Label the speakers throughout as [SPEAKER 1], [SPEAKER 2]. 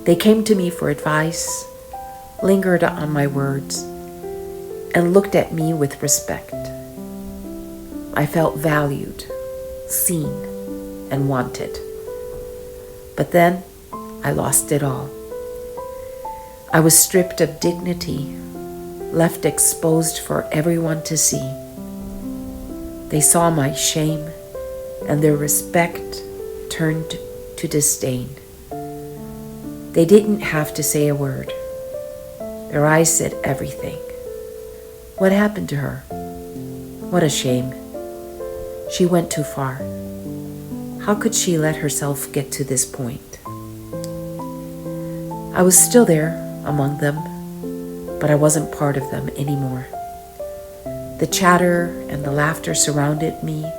[SPEAKER 1] They came to me for advice, lingered on my words, and looked at me with respect. I felt valued, seen, and wanted. But then I lost it all. I was stripped of dignity, left exposed for everyone to see. They saw my shame, and their respect turned to disdain. They didn't have to say a word. Their eyes said everything. What happened to her? What a shame. She went too far. How could she let herself get to this point? I was still there among them, but I wasn't part of them anymore. The chatter and the laughter surrounded me,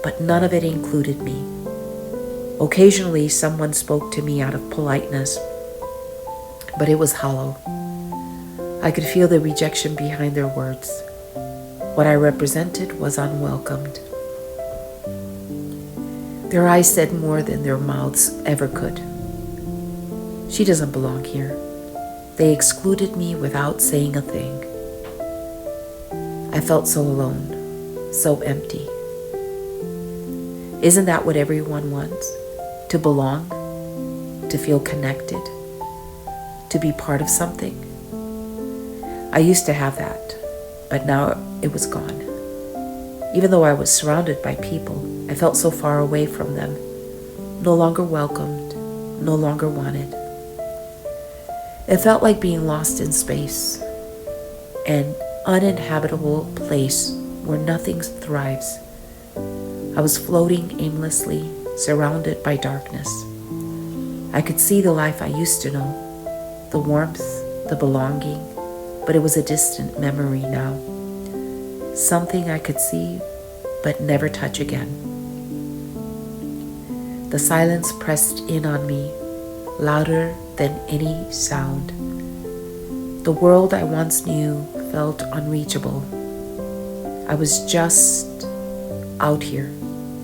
[SPEAKER 1] but none of it included me. Occasionally, someone spoke to me out of politeness, but it was hollow. I could feel the rejection behind their words. What I represented was unwelcomed. Their eyes said more than their mouths ever could. She doesn't belong here. They excluded me without saying a thing. I felt so alone, so empty. Isn't that what everyone wants? To belong, to feel connected, to be part of something? I used to have that, but now it was gone. Even though I was surrounded by people, I felt so far away from them, no longer welcomed, no longer wanted. It felt like being lost in space, an uninhabitable place where nothing thrives. I was floating aimlessly, surrounded by darkness. I could see the life I used to know, the warmth, the belonging, but it was a distant memory now. Something I could see, but never touch again. The silence pressed in on me, louder than any sound. The world I once knew felt unreachable. I was just out here,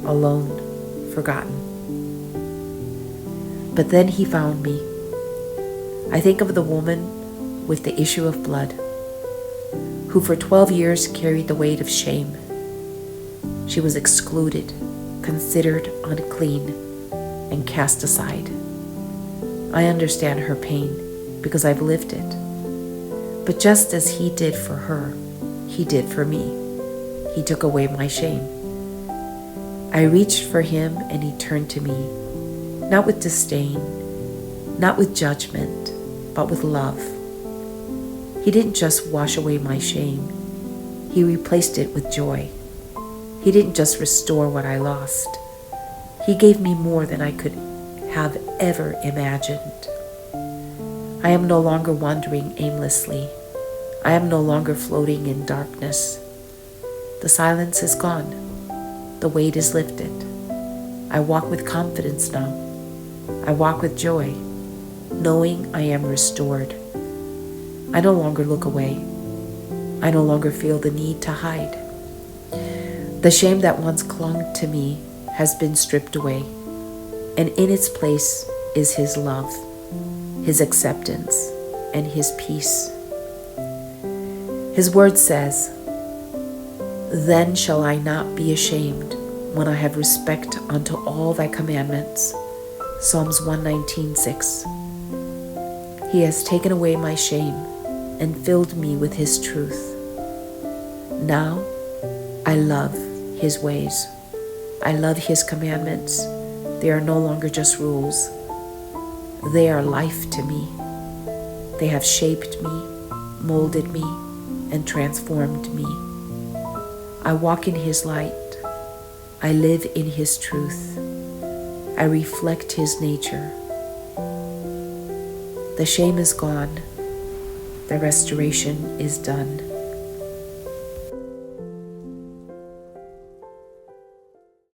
[SPEAKER 1] alone, forgotten. But then he found me. I think of the woman with the issue of blood, who for 12 years carried the weight of shame. She was excluded, considered unclean, and cast aside. I understand her pain because I've lived it. But just as he did for her, he did for me. He took away my shame. I reached for him and he turned to me, not with disdain, not with judgment, but with love. He didn't just wash away my shame. He replaced it with joy. He didn't just restore what I lost. He gave me more than I could have ever imagined. I am no longer wandering aimlessly. I am no longer floating in darkness. The silence is gone. The weight is lifted. I walk with confidence now. I walk with joy, knowing I am restored. I no longer look away. I no longer feel the need to hide. The shame that once clung to me has been stripped away, and in its place is his love, his acceptance, and his peace. His word says, "Then shall I not be ashamed when I have respect unto all thy commandments." Psalms 119:6. He has taken away my shame and filled me with his truth. Now I love his ways. I love his commandments. They are no longer just rules. They are life to me. They have shaped me, molded me, and transformed me. I walk in his light. I live in his truth. I reflect his nature. The shame is gone. The restoration is done.